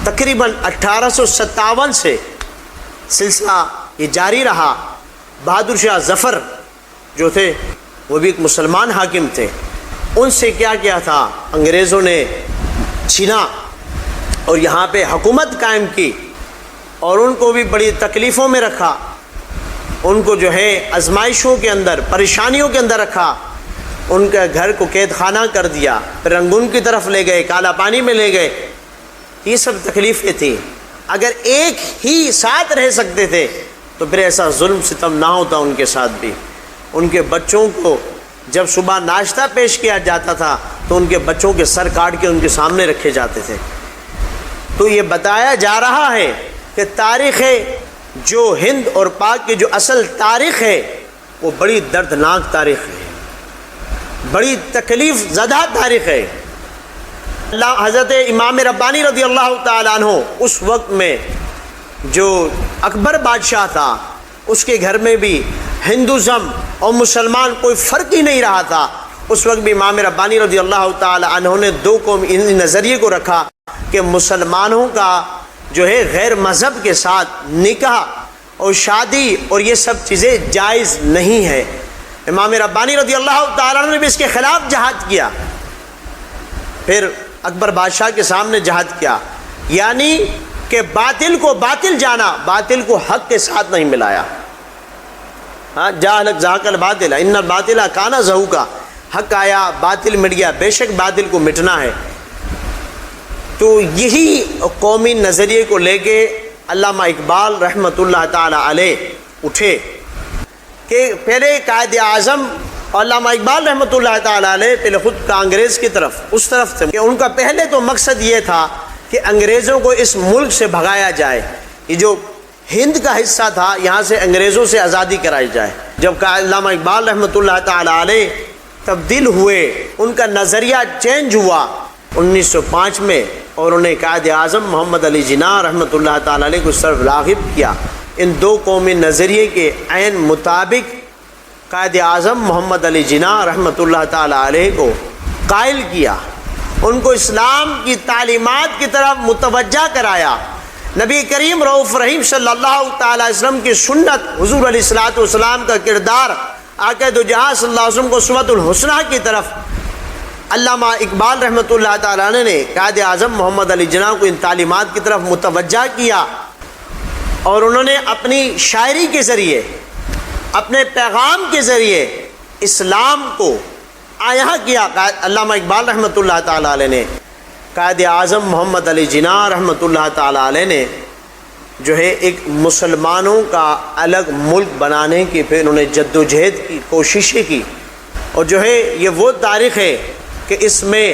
تقریباً 1857 سے سلسلہ یہ جاری رہا۔ بہادر شاہ ظفر جو تھے وہ بھی ایک مسلمان حاکم تھے، ان سے کیا کیا تھا، انگریزوں نے چھینا اور یہاں پہ حکومت قائم کی اور ان کو بھی بڑی تکلیفوں میں رکھا، ان کو جو ہے آزمائشوں کے اندر، پریشانیوں کے اندر رکھا، ان کے گھر کو قید خانہ کر دیا، پھر رنگون کی طرف لے گئے، کالا پانی میں لے گئے۔ یہ سب تکلیفیں تھیں۔ اگر ایک ہی ساتھ رہ سکتے تھے تو پھر ایسا ظلم ستم نہ ہوتا ان کے ساتھ بھی۔ ان کے بچوں کو جب صبح ناشتہ پیش کیا جاتا تھا تو ان کے بچوں کے سر کاٹ کے ان کے سامنے رکھے جاتے تھے۔ تو یہ بتایا جا رہا ہے کہ تاریخ جو ہند اور پاک کی جو اصل تاریخ ہے وہ بڑی دردناک تاریخ ہے، بڑی تکلیف زدہ تاریخ ہے۔ اللہ حضرت امام ربانی رضی اللہ تعالیٰ عنہ اس وقت میں جو اکبر بادشاہ تھا اس کے گھر میں بھی ہندوازم اور مسلمان کوئی فرق ہی نہیں رہا تھا۔ اس وقت بھی امام ربانی رضی اللہ تعالیٰ عنہ نے دو قوم اس نظریے کو رکھا کہ مسلمانوں کا جو ہے غیر مذہب کے ساتھ نکاح اور شادی اور یہ سب چیزیں جائز نہیں ہے۔ امام ربانی رضی اللہ تعالیٰ عنہ نے بھی اس کے خلاف جہاد کیا، پھر اکبر بادشاہ کے سامنے جہاد کیا، یعنی کہ باطل کو باطل جانا، باطل کو حق کے ساتھ نہیں ملایا۔ ہاں، جاہلک ذاک الباطل ان الباطل کان زہوقا، حق آیا باطل مٹ گیا، بے شک باطل کو مٹنا ہے۔ تو یہی قومی نظریے کو لے کے علامہ اقبال رحمۃ اللہ تعالی علیہ اٹھے کہ پہلے قائد اعظم علامہ اقبال رحمۃ اللہ تعالی علیہ پہلے خود کانگریس کی طرف اس طرف تھے کہ ان کا پہلے تو مقصد یہ تھا کہ انگریزوں کو اس ملک سے بھگایا جائے، یہ جو ہند کا حصہ تھا یہاں سے انگریزوں سے آزادی کرائی جائے۔ جب علامہ اقبال رحمۃ اللہ تعالی علیہ تبدیل ہوئے، ان کا نظریہ چینج ہوا 1905 میں، اور انہیں قائد اعظم محمد علی جناح رحمۃ اللہ تعالی علیہ کو طرف راغب کیا۔ ان دو قومی نظریے کے عین مطابق قائد اعظم محمد علی جناح رحمۃ اللہ تعالی علیہ کو قائل کیا، ان کو اسلام کی تعلیمات کی طرف متوجہ کرایا۔ نبی کریم رؤوف رحیم صلی اللہ تعالی علیہ وسلم کی سنت، حضور علیہ الصلوۃ والسلام کا کردار، آقا دو جہاں صلی اللہ علیہ وسلم کو اسوۃ الحسنہ کی طرف علامہ اقبال رحمۃ اللہ تعالیٰ نے قائد اعظم محمد علی جناح کو ان تعلیمات کی طرف متوجہ کیا، اور انہوں نے اپنی شاعری کے ذریعے، اپنے پیغام کے ذریعے اسلام کو آیا کیا۔ علامہ اقبال رحمۃ اللہ تعالیٰ علیہ نے، قائد اعظم محمد علی جناح رحمۃ اللہ تعالیٰ علیہ نے جو ہے ایک مسلمانوں کا الگ ملک بنانے کی پھر انہوں نے جد و جہد کی، کوششیں کی، اور جو ہے یہ وہ تاریخ ہے کہ اس میں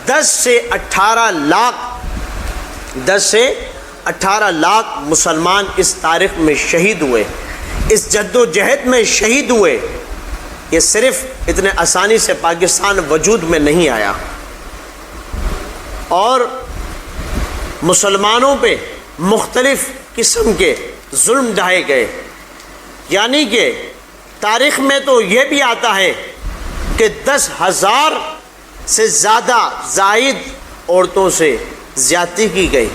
10 سے 18 لاکھ مسلمان اس تاریخ میں شہید ہوئے، اس جد و جہد میں شہید ہوئے۔ یہ صرف اتنے آسانی سے پاکستان وجود میں نہیں آیا، اور مسلمانوں پہ مختلف قسم کے ظلم ڈھائے گئے، یعنی کہ تاریخ میں تو یہ بھی آتا ہے کہ 10,000 سے زیادہ زائد عورتوں سے زیادتی کی گئی،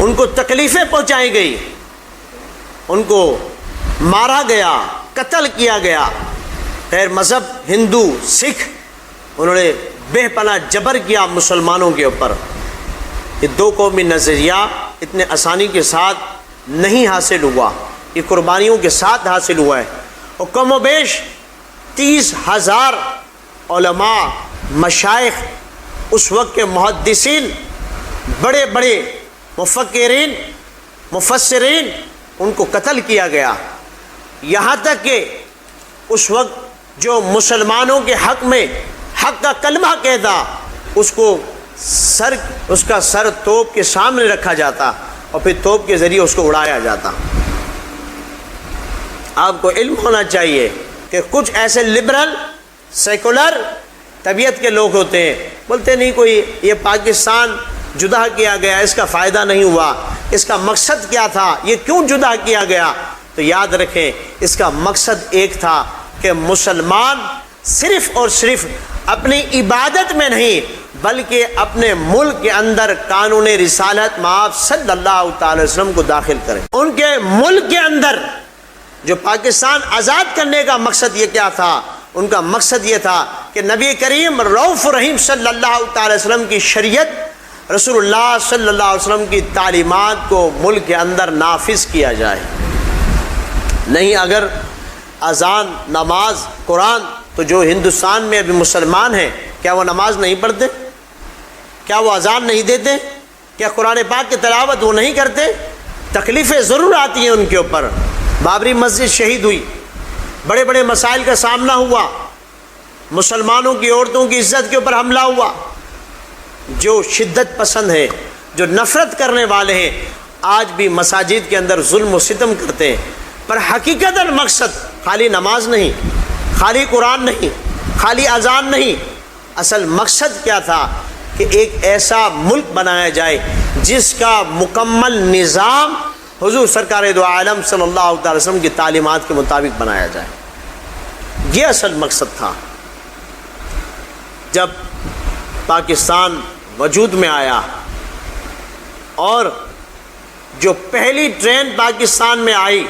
ان کو تکلیفیں پہنچائی گئی، ان کو مارا گیا، قتل کیا گیا۔ غیر مذہب ہندو سکھ انہوں نے بے پناہ جبر کیا مسلمانوں کے اوپر۔ یہ دو قومی نظریہ اتنے آسانی کے ساتھ نہیں حاصل ہوا، یہ قربانیوں کے ساتھ حاصل ہوا ہے، اور کم و بیش 30,000 علماء، مشائخ، اس وقت کے محدثین، بڑے بڑے مفکرین، مفسرین، ان کو قتل کیا گیا۔ یہاں تک کہ اس وقت جو مسلمانوں کے حق میں حق کا کلمہ کہتا، اس کا سر توپ کے سامنے رکھا جاتا اور پھر توپ کے ذریعے اس کو اڑایا جاتا۔ آپ کو علم ہونا چاہیے کہ کچھ ایسے لبرل، سیکولر طبیعت کے لوگ ہوتے ہیں، بولتے نہیں کوئی یہ پاکستان جدا کیا گیا، اس کا فائدہ نہیں ہوا، اس کا مقصد کیا تھا، یہ کیوں جدا کیا گیا؟ تو یاد رکھیں اس کا مقصد ایک تھا کہ مسلمان صرف اور صرف اپنی عبادت میں نہیں بلکہ اپنے ملک کے اندر قانون رسالت مآب صلی اللہ تعالی وسلم کو داخل کریں۔ ان کے ملک کے اندر جو پاکستان آزاد کرنے کا مقصد یہ کیا تھا؟ ان کا مقصد یہ تھا کہ نبی کریم رؤوف رحیم صلی اللہ تعالی وسلم کی شریعت، رسول اللہ صلی اللہ علیہ وسلم کی تعلیمات کو ملک کے اندر نافذ کیا جائے۔ نہیں اگر اذان، نماز، قرآن، تو جو ہندوستان میں ابھی مسلمان ہیں کیا وہ نماز نہیں پڑھتے؟ کیا وہ اذان نہیں دیتے؟ کیا قرآن پاک کی تلاوت وہ نہیں کرتے؟ تکلیفیں ضرور آتی ہیں ان کے اوپر۔ بابری مسجد شہید ہوئی، بڑے بڑے مسائل کا سامنا ہوا، مسلمانوں کی عورتوں کی عزت کے اوپر حملہ ہوا۔ جو شدت پسند ہیں، جو نفرت کرنے والے ہیں، آج بھی مساجد کے اندر ظلم و ستم کرتے ہیں، پر حقیقتاً مقصد خالی نماز نہیں، خالی قرآن نہیں، خالی اذان نہیں، اصل مقصد کیا تھا کہ ایک ایسا ملک بنایا جائے جس کا مکمل نظام حضور سرکار دو عالم صلی اللہ تعالی وسلم کی تعلیمات کے مطابق بنایا جائے۔ یہ اصل مقصد تھا۔ جب پاکستان وجود میں آیا اور جو پہلی ٹرین پاکستان میں آئی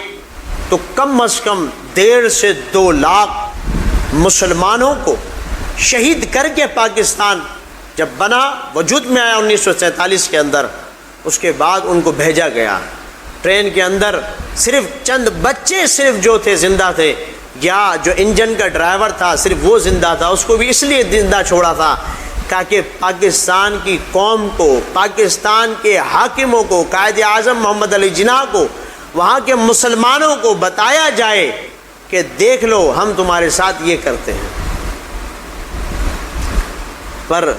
تو کم از کم 1.5 سے 2 لاکھ مسلمانوں کو شہید کر کے پاکستان جب بنا، وجود میں آیا 1947 کے اندر، اس کے بعد ان کو بھیجا گیا۔ ٹرین کے اندر صرف چند بچے صرف جو تھے زندہ تھے، یا جو انجن کا ڈرائیور تھا صرف وہ زندہ تھا، اس کو بھی اس لیے زندہ چھوڑا تھا تاکہ پاکستان کی قوم کو، پاکستان کے حاکموں کو، قائد اعظم محمد علی جناح کو، وہاں کے مسلمانوں کو بتایا جائے کہ دیکھ لو ہم تمہارے ساتھ یہ کرتے ہیں۔ پر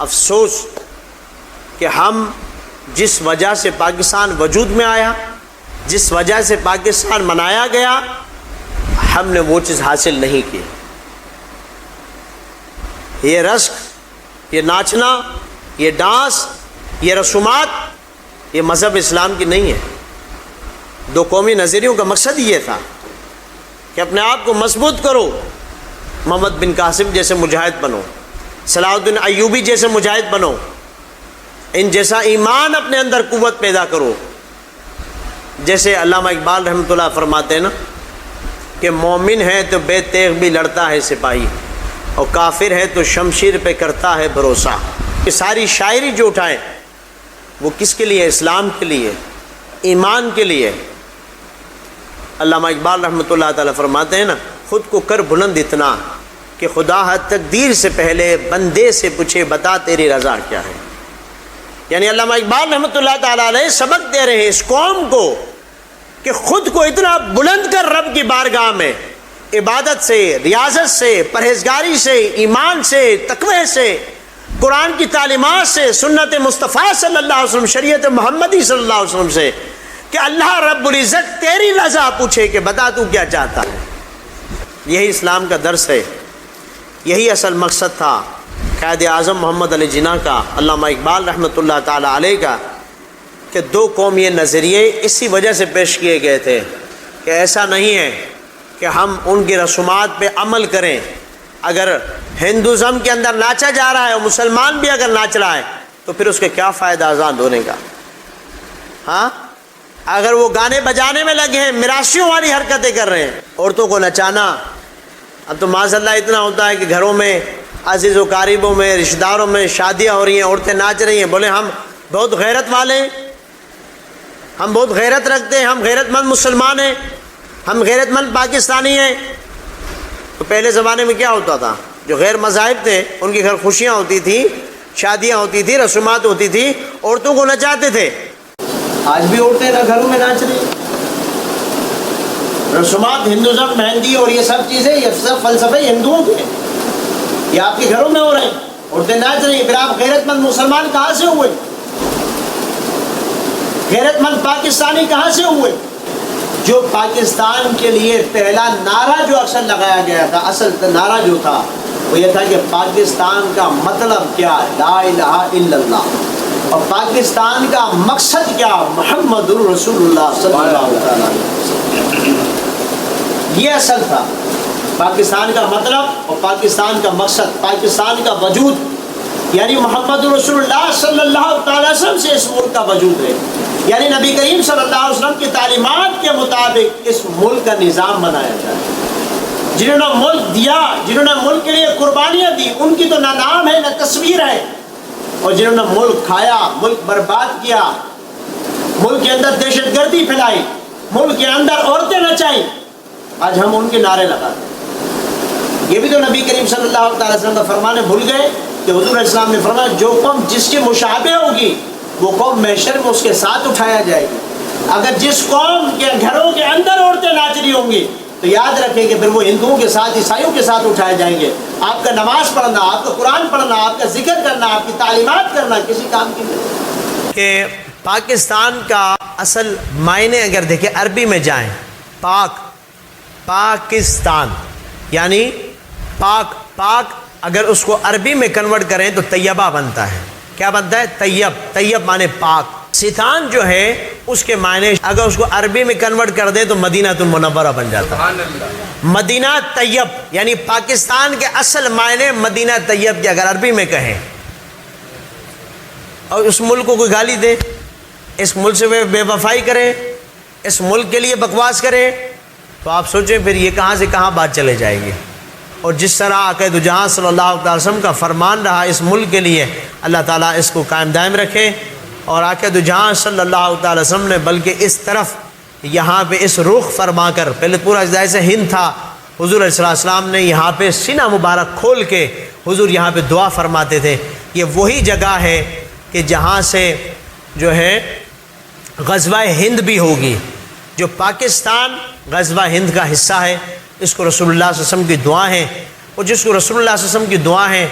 افسوس کہ ہم جس وجہ سے پاکستان وجود میں آیا، جس وجہ سے پاکستان منایا گیا، ہم نے وہ چیز حاصل نہیں کی۔ یہ رقص، یہ ناچنا، یہ ڈانس، یہ رسومات، یہ مذہب اسلام کی نہیں ہے۔ دو قومی نظریوں کا مقصد یہ تھا کہ اپنے آپ کو مضبوط کرو، محمد بن قاسم جیسے مجاہد بنو، صلاح الدین ایوبی جیسے مجاہد بنو، ان جیسا ایمان اپنے اندر قوت پیدا کرو۔ جیسے علامہ اقبال رحمۃ اللہ فرماتے ہیں نا کہ مومن ہے تو بے تیغ بھی لڑتا ہے سپاہی، اور کافر ہے تو شمشیر پہ کرتا ہے بھروسہ۔ یہ ساری شاعری جو اٹھائیں وہ کس کے لیے؟ اسلام کے لیے، ایمان کے لیے۔ علامہ اقبال رحمۃ اللہ تعالیٰ فرماتے ہیں نا، خود کو کر بلند اتنا کہ خدا تقدیر سے پہلے بندے سے پوچھے بتا تیری رضا کیا ہے۔ یعنی علامہ اقبال رحمۃ اللہ تعالیٰ علیہ سبق دے رہے ہیں اس قوم کو کہ خود کو اتنا بلند کر رب کی بارگاہ میں، عبادت سے، ریاضت سے، پرہیزگاری سے، ایمان سے، تقوی سے، قرآن کی تعلیمات سے، سنت مصطفیٰ صلی اللہ علیہ وسلم، شریعت محمدی صلی اللہ علیہ وسلم سے، کہ اللہ رب العزت تیری رضا پوچھے کہ بتا تو کیا چاہتا ہے۔ یہی اسلام کا درس ہے، یہی اصل مقصد تھا قائد اعظم محمد علی جناح کا، علامہ اقبال رحمۃ اللہ تعالیٰ علیہ کا، کہ دو قومی نظریے اسی وجہ سے پیش کیے گئے تھے کہ ایسا نہیں ہے کہ ہم ان کی رسومات پہ عمل کریں۔ اگر ہندوازم کے اندر ناچا جا رہا ہے اور مسلمان بھی اگر ناچ رہا ہے تو پھر اس کے کیا فائدہ آزاد ہونے کا؟ ہاں، اگر وہ گانے بجانے میں لگے ہیں، مراشیوں والی حرکتیں کر رہے ہیں، عورتوں کو نچانا، اب تو معاذ اللہ اتنا ہوتا ہے کہ گھروں میں، عزیز و قریبوں میں، رشتہ داروں میں شادیاں ہو رہی ہیں، عورتیں ناچ رہی ہیں، بولے ہم بہت غیرت والے ہیں، ہم بہت غیرت رکھتے ہیں، ہم غیرت مند مسلمان ہیں، ہم غیرت مند پاکستانی ہیں۔ تو پہلے زمانے میں کیا ہوتا تھا؟ جو غیر مذاہب تھے ان کے گھر خوشیاں ہوتی تھیں، شادیاں ہوتی تھیں، رسومات ہوتی تھیں، عورتوں کو نچاتے تھے۔ آج بھی عورتیں نہ گھروں میں ناچ رہی، رسومات، ہندوازم، مہندی اور یہ سب چیزیں، یہ سب فلسفے ہندوؤں کے، یہ آپ کے گھروں میں ہو رہے ہیں، عورتیں ناچ رہی ہیں، پھر آپ غیرت مند مسلمان کہاں سے ہوئے؟ غیرت مند پاکستانی کہاں سے ہوئے؟ جو پاکستان کے لیے پہلا نعرہ جو اکثر لگایا گیا تھا، اصل نعرہ جو تھا وہ یہ تھا کہ پاکستان کا مطلب کیا؟ لا الہ الا اللہ، اور پاکستان کا مقصد کیا؟ محمد الرسول اللہ صلی اللہ علیہ وسلم۔ یہ اصل تھا پاکستان کا مطلب اور پاکستان کا مقصد، پاکستان کا وجود۔ یعنی محمد رسول اللہ صلی اللہ تعالی وسلم سے اس ملک کا وجود ہے، یعنی نبی کریم صلی اللہ علیہ وسلم کی تعلیمات کے مطابق اس ملک کا نظام بنایا جائے۔ جنہوں نے ملک دیا، جنہوں نے ملک کے لیے قربانیاں دی، ان کی تو نہ نام ہے نہ تصویر ہے، اور جنہوں نے ملک کھایا، ملک برباد کیا، ملک کے اندر دہشت گردی پھیلائی، ملک کے اندر عورتیں نچائیں، آج ہم ان کے نعرے لگاتے ہیں۔ یہ بھی تو نبی کریم صلی اللہ تعالی وسلم کا فرمان ہے، بھول گئے کہ حضور علیہ السلام نے فرمایا جو قوم جس کے مشابہ ہوگی وہ قوم محشر میں اس کے ساتھ اٹھایا جائے گی۔ اگر جس قوم کے گھروں کے اندر عورتیں ناچ رہی ہوں گی تو یاد رکھیں کہ پھر وہ ہندوؤں کے ساتھ، عیسائیوں کے ساتھ اٹھائے جائیں گے۔ آپ کا نماز پڑھنا، آپ کا قرآن پڑھنا، آپ کا ذکر کرنا، آپ کی تعلیمات کرنا کسی کام کی نہیں۔ کہ پاکستان کا اصل معنی اگر دیکھیں عربی میں جائیں، پاکستان یعنی پاک اگر اس کو عربی میں کنورٹ کریں تو طیبہ بنتا ہے۔ کیا بنتا ہے؟ طیب معنی پاک۔ ستان جو ہے اس کے معنی اگر اس کو عربی میں کنورٹ کر دیں تو مدینہ المنورہ بن جاتا ہے۔ مدینہ طیب یعنی پاکستان کے اصل معنی مدینہ طیب کے اگر عربی میں کہیں، اور اس ملک کو کوئی گالی دے، اس ملک سے بے وفائی کرے، اس ملک کے لیے بکواس کرے، تو آپ سوچیں پھر یہ کہاں سے کہاں بات چلے جائے گی۔ اور جس طرح آقا دو جہاں صلی اللہ علیہ وسلم کا فرمان رہا اس ملک کے لیے، اللہ تعالیٰ اس کو قائم دائم رکھے۔ اور آقا دو جہاں صلی اللہ تعالی وسلم نے بلکہ اس طرف یہاں پہ اس رخ فرما کر، پہلے پورا جیسے ہند تھا، حضور علیہ السلام نے یہاں پہ سینہ مبارک کھول کے حضور یہاں پہ دعا فرماتے تھے۔ یہ وہی جگہ ہے کہ جہاں سے جو ہے غزوہ ہند بھی ہوگی، جو پاکستان غزوہ ہند کا حصہ ہے۔ اس کو رسول اللہ صلی اللہ علیہ وسلم کی دعا ہے، اور جس کو رسول اللہ صلی اللہ علیہ وسلم کی دعا ہے،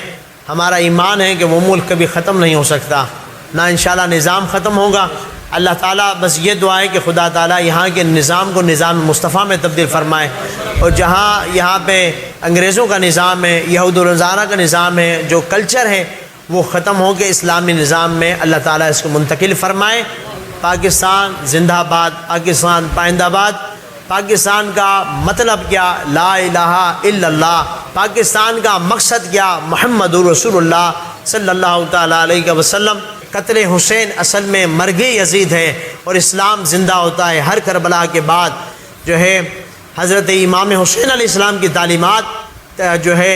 ہمارا ایمان ہے کہ وہ ملک کبھی ختم نہیں ہو سکتا، نہ انشاءاللہ نظام ختم ہوگا۔ اللہ تعالیٰ بس یہ دعا ہے کہ خدا تعالیٰ یہاں کے نظام کو نظام مصطفیٰ میں تبدیل فرمائے، اور جہاں یہاں پہ انگریزوں کا نظام ہے، یہود و نصارہ کا نظام ہے، جو کلچر ہے وہ ختم ہو کے اسلامی نظام میں اللہ تعالیٰ اس کو منتقل فرمائے۔ پاکستان زندہ باد، پاکستان پائندہ باد۔ پاکستان کا مطلب کیا؟ لا الہ الا اللہ۔ پاکستان کا مقصد کیا؟ محمد رسول اللہ صلی اللہ تعالیٰ علیہ وسلم۔ قتل حسین اصل میں مرگ یزید ہے، اور اسلام زندہ ہوتا ہے ہر کربلا کے بعد۔ جو ہے حضرت امام حسین علیہ السلام کی تعلیمات، جو ہے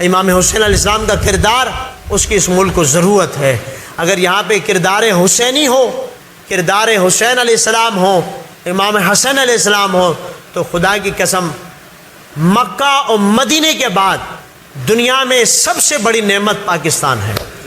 امام حسین علیہ السلام کا کردار، اس کی اس ملک کو ضرورت ہے۔ اگر یہاں پہ کردار حسینی ہو، کردار حسین علیہ السلام ہو، امام حسن علیہ السلام ہو، تو خدا کی قسم مکہ اور مدینے کے بعد دنیا میں سب سے بڑی نعمت پاکستان ہے۔